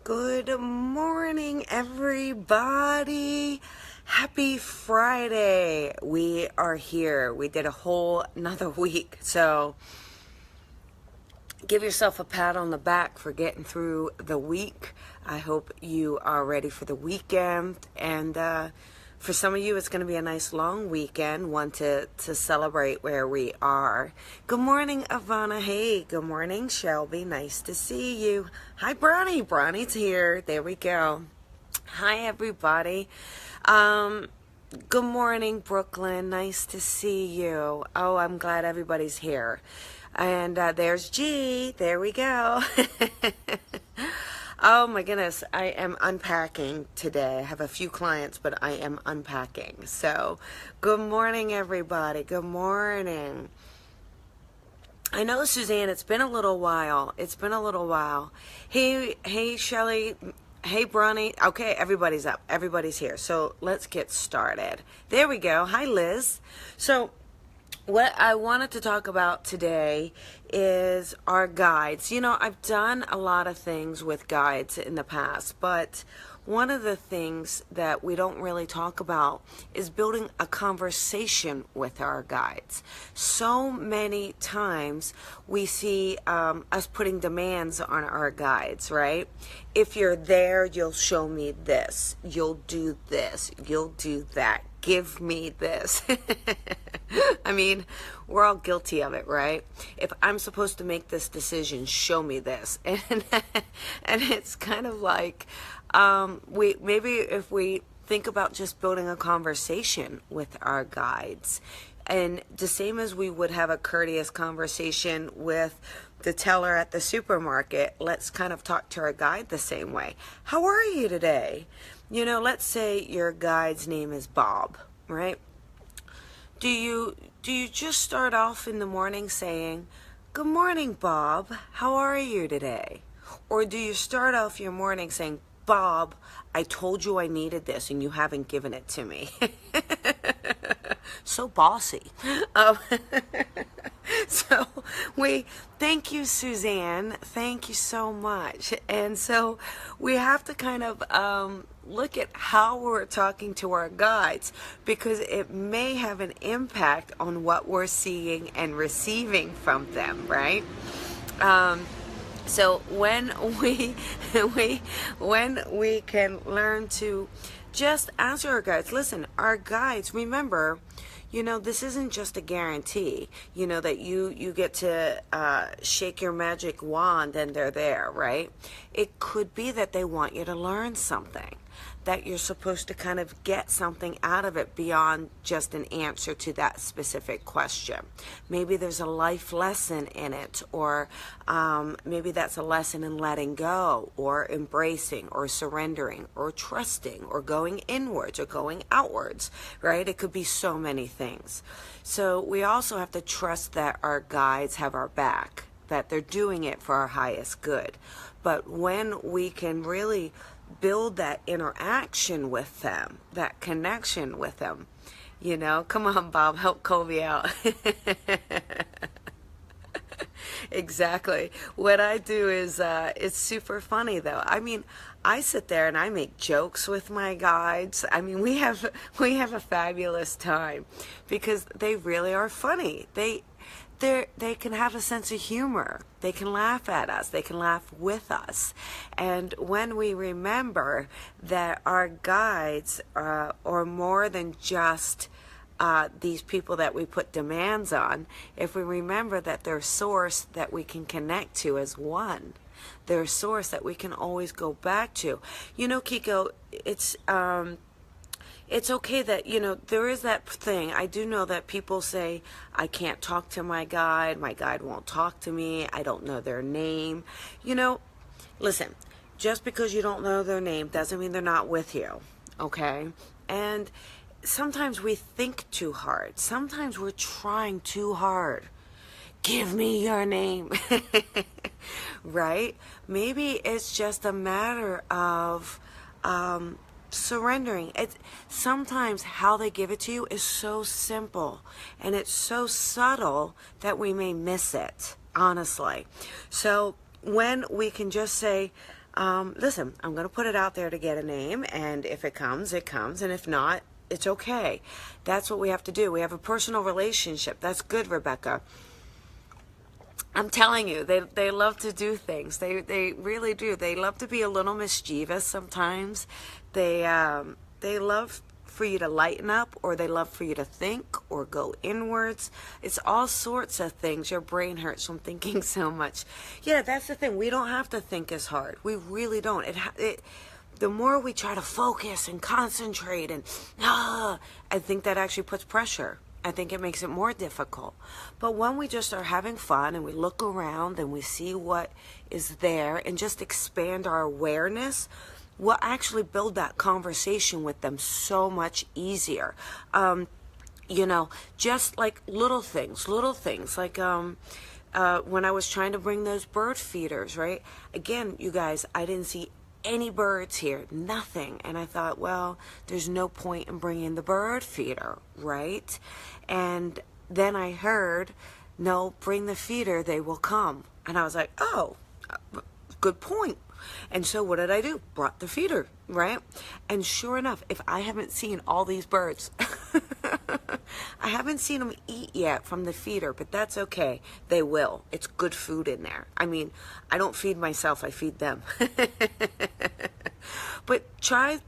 Good morning, everybody. Happy Friday. We are here. We did a whole another week. So give yourself a pat on the back for getting through the week. I hope you are ready for the weekend. And for some of you, it's going to be a nice long weekend, one to celebrate where we are. Good morning, Ivana. Hey, good morning, Shelby. Nice to see you. Hi, Bronny. Bronny's here. There we go. Hi, everybody. Good morning, Brooklyn. Nice to see you. Oh, I'm glad everybody's here. And there's G. There we go. Oh my goodness, I am unpacking today. I have a few clients, but I am unpacking. So, good morning, everybody. Good morning. I know, Suzanne, it's been a little while. It's been a little while. Hey, Shelly. Hey, Bronny. Okay, everybody's up. Everybody's here. So, let's get started. There we go. Hi, Liz. So, what I wanted to talk about today is our guides. You know, I've done a lot of things with guides in the past, but one of the things that we don't really talk about is building a conversation with our guides. So many times we see us putting demands on our guides, right? If you're there, you'll show me this. You'll do this. You'll do that. Give me this. I mean, we're all guilty of it, right? If I'm supposed to make this decision, show me this. And it's kind of like maybe if we think about just building a conversation with our guides, and the same as we would have a courteous conversation with the teller at the supermarket, let's kind of talk to our guide the same way. How are you today? You know, let's say your guide's name is Bob, right? Do you just start off in the morning saying, "Good morning, Bob. How are you today?" Or do you start off your morning saying, "Bob, I told you I needed this and you haven't given it to me." So bossy. So thank you, Suzanne. Thank you so much. And so we have to kind of look at how we're talking to our guides, because it may have an impact on what we're seeing and receiving from them, right? So when we can learn to just answer our guides. Listen, our guides, remember, you know, this isn't just a guarantee, you know, that you get to shake your magic wand and they're there, right? It could be that they want you to learn something, that you're supposed to kind of get something out of it beyond just an answer to that specific question. Maybe there's a life lesson in it, or maybe that's a lesson in letting go, or embracing, or surrendering, or trusting, or going inwards, or going outwards, right? It could be so many things. So we also have to trust that our guides have our back, that they're doing it for our highest good. But when we can really build that interaction with them, that connection with them, you know, come on, Bob, help Colby out. Exactly. What I do is, it's super funny though. I mean, I sit there and I make jokes with my guides. I mean, we have a fabulous time because they really are funny. They can have a sense of humor. They can laugh at us. They can laugh with us. And when we remember that our guides are more than just these people that we put demands on, if we remember that they're a source that we can connect to as one, they're a source that we can always go back to. You know, Kiko, it's okay that, you know, there is that thing. I do know that people say, I can't talk to my guide won't talk to me, I don't know their name. You know, listen, just because you don't know their name doesn't mean they're not with you, okay? And sometimes we think too hard. Sometimes we're trying too hard. Give me your name, right? Maybe it's just a matter of surrendering. It's sometimes how they give it to you is so simple and it's so subtle that we may miss it, honestly. So when we can just say, listen, I'm going to put it out there to get a name, and if it comes, it comes, and if not, it's okay. That's what we have to do. We have a personal relationship. That's good, Rebecca. I'm telling you, they love to do things. They really do. They love to be a little mischievous sometimes. They love for you to lighten up, or they love for you to think or go inwards. It's all sorts of things. Your brain hurts from thinking so much. Yeah, that's the thing. We don't have to think as hard. We really don't. The more we try to focus and concentrate and I think that actually puts pressure. I think it makes it more difficult. But when we just are having fun and we look around and we see what is there and just expand our awareness, we'll actually build that conversation with them so much easier. Just like little things like when I was trying to bring those bird feeders, right? Again, you guys, I didn't see any birds here, nothing. And I thought, well, there's no point in bringing the bird feeder, right? And then I heard, no, bring the feeder, they will come. And I was like, oh, good point. And so what did I do? Brought the feeder, right? And sure enough, if I haven't seen all these birds, I haven't seen them eat yet from the feeder, but that's okay. They will. It's good food in there. I mean, I don't feed myself, I feed them. But try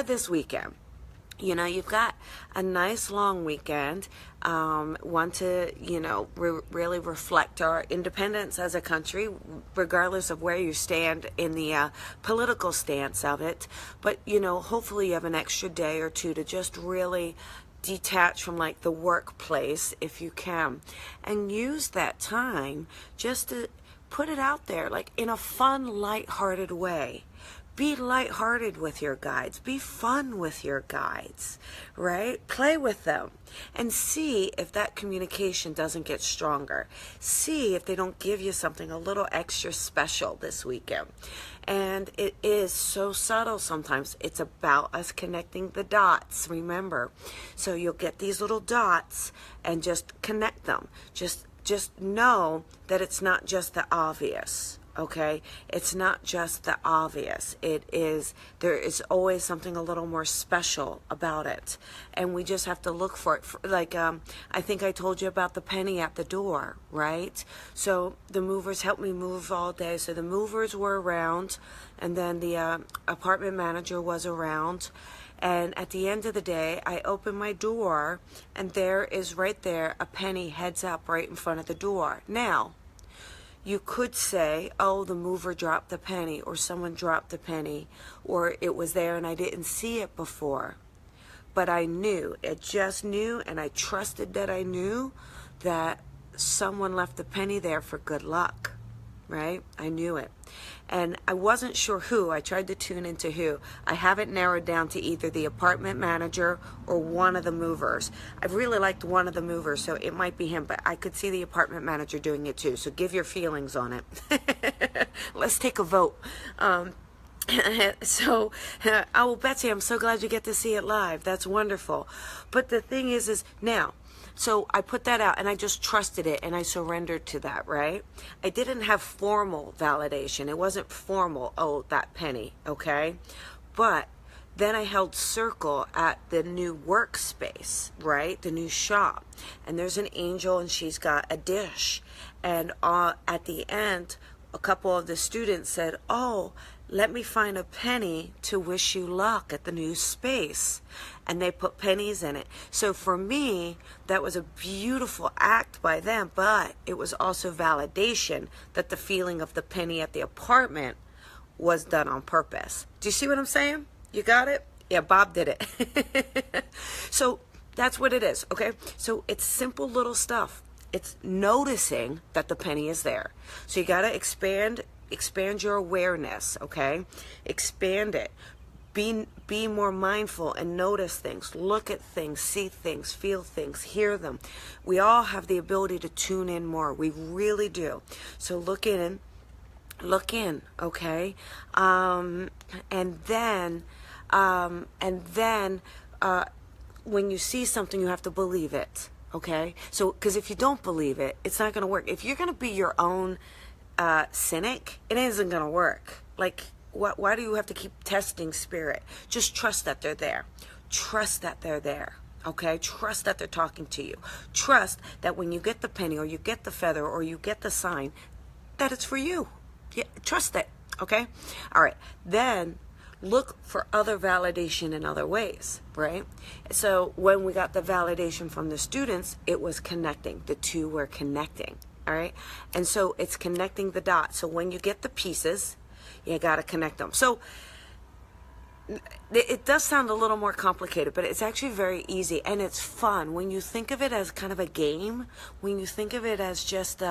this weekend. You've got a nice long weekend. Want to, really reflect our independence as a country, regardless of where you stand in the political stance of it. But, hopefully you have an extra day or two to just really detach from like the workplace if you can, and use that time just to put it out there like in a fun, lighthearted way. Be lighthearted with your guides. Be fun with your guides, right? Play with them and see if that communication doesn't get stronger. See if they don't give you something a little extra special this weekend. And it is so subtle sometimes. It's about us connecting the dots, remember. So you'll get these little dots and just connect them. Just know that it's not just the obvious. Okay, it's not just the obvious. There is always something a little more special about it, and we just have to look for it. I think I told you about the penny at the door, right? So the movers helped me move all day. So the movers were around, and then the apartment manager was around. And at the end of the day, I open my door, and there is right there a penny heads up right in front of the door. Now, you could say, oh, the mover dropped the penny, or someone dropped the penny, or it was there and I didn't see it before. But I knew, and I trusted that I knew that someone left the penny there for good luck, right? I knew it. And I wasn't sure who. I tried to tune into who. I haven't narrowed down to either the apartment manager or one of the movers. I really liked one of the movers, so it might be him, but I could see the apartment manager doing it too. So give your feelings on it. Let's take a vote. So, oh, Betsy, I'm so glad you get to see it live. That's wonderful. But the thing is now, so I put that out and I just trusted it and I surrendered to that, right? I didn't have formal validation. It wasn't formal, oh, that penny, okay? But then I held circle at the new workspace, right? The new shop. And there's an angel and she's got a dish. And at the end, a couple of the students said, oh, let me find a penny to wish you luck at the new space. And they put pennies in it. So for me, that was a beautiful act by them, but it was also validation that the feeling of the penny at the apartment was done on purpose. Do you see what I'm saying? You got it? Yeah, Bob did it. So that's what it is, okay? So it's simple little stuff. It's noticing that the penny is there. So you got to expand your awareness, okay? Expand it. Be more mindful and notice things, look at things, see things, feel things, hear them. We all have the ability to tune in more. We really do. So look in, okay? And then when you see something, you have to believe it, okay? So, because if you don't believe it, it's not going to work. If you're going to be your own cynic, it isn't going to work. Like, why do you have to keep testing spirit? Just trust that they're there. Trust that they're there. Okay? Trust that they're talking to you. Trust that when you get the penny or you get the feather or you get the sign, that it's for you. Yeah, trust it. Okay? All right. Then look for other validation in other ways, right? So when we got the validation from the students, it was connecting. The two were connecting. All right? And so it's connecting the dots. So when you get the pieces, you got to connect them. So it does sound a little more complicated, but it's actually very easy, and it's fun. When you think of it as kind of a game, when you think of it as just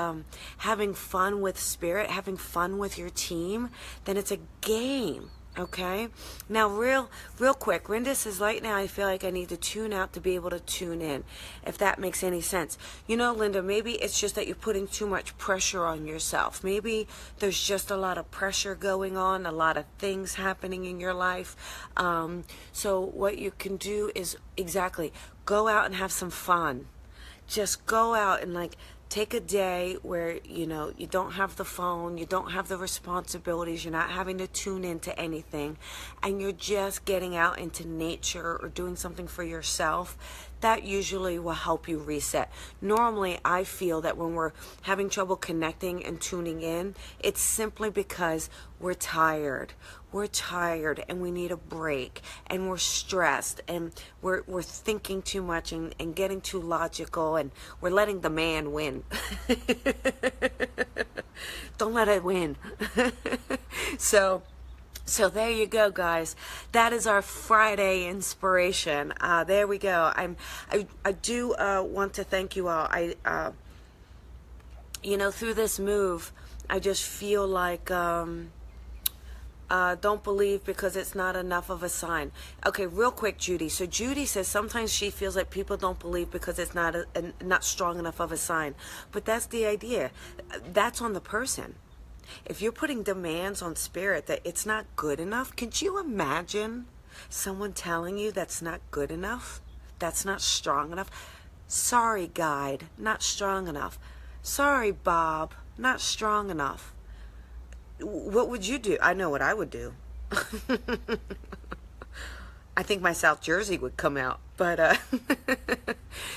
having fun with spirit, having fun with your team, then it's a game. Okay, now real quick, Rinda says, right now I feel like I need to tune out to be able to tune in, if that makes any sense. You know, Linda, maybe it's just that you're putting too much pressure on yourself. Maybe there's just a lot of pressure going on, a lot of things happening in your life. So what you can do is exactly go out and have some fun. Just go out and take a day where, you don't have the phone, you don't have the responsibilities, you're not having to tune into anything, and you're just getting out into nature or doing something for yourself. That usually will help you reset. Normally, I feel that when we're having trouble connecting and tuning in, it's simply because we're tired. We're tired and we need a break, and we're stressed, and we're thinking too much and getting too logical, and we're letting the man win. Don't let it win. So there you go, guys. That is our Friday inspiration. There we go. I do want to thank you all. Through this move, I just feel like don't believe because it's not enough of a sign. Okay, real quick, Judy. So Judy says sometimes she feels like people don't believe because it's not strong enough of a sign. But that's the idea. That's on the person. If you're putting demands on spirit that it's not good enough, could you imagine someone telling you that's not good enough? That's not strong enough? Sorry, guide, not strong enough. Sorry, Bob, not strong enough. What would you do? I know what I would do. I think my South Jersey would come out. But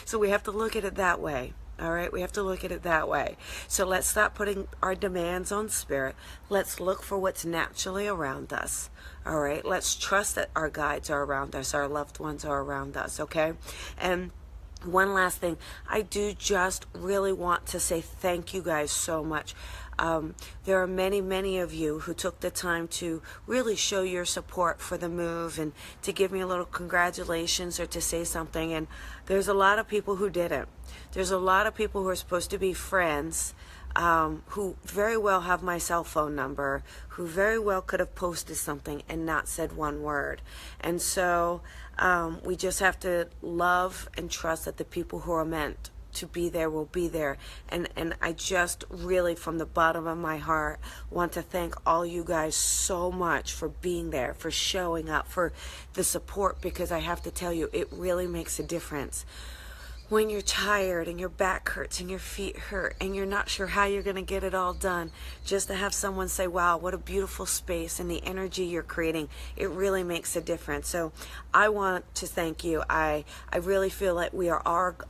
so we have to look at it that way. All right, we have to look at it that way. So let's stop putting our demands on spirit. Let's look for what's naturally around us. All right, let's trust that our guides are around us, our loved ones are around us, okay? And one last thing, I do just really want to say thank you guys so much. There are many of you who took the time to really show your support for the move and to give me a little congratulations or to say something. And there's a lot of people who didn't. There's a lot of people who are supposed to be friends who very well have my cell phone number, who very well could have posted something and not said one word. And so we just have to love and trust that the people who are meant to be there will be there. And I just really, from the bottom of my heart, want to thank all you guys so much for being there, for showing up, for the support, because I have to tell you, it really makes a difference. When you're tired and your back hurts and your feet hurt and you're not sure how you're going to get it all done, just to have someone say, wow, what a beautiful space, and the energy you're creating, it really makes a difference. So I want to thank you. I really feel like we are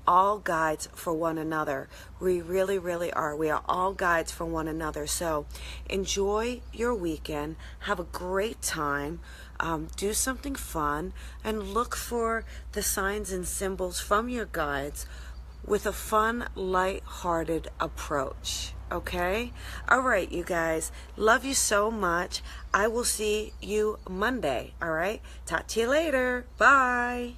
all guides for one another. We really are. We are all guides for one another. So enjoy your weekend. Have a great time. Do something fun and look for the signs and symbols from your guides with a fun, light-hearted approach. Okay? All right, you guys. Love you so much. I will see you Monday. All right? Talk to you later. Bye.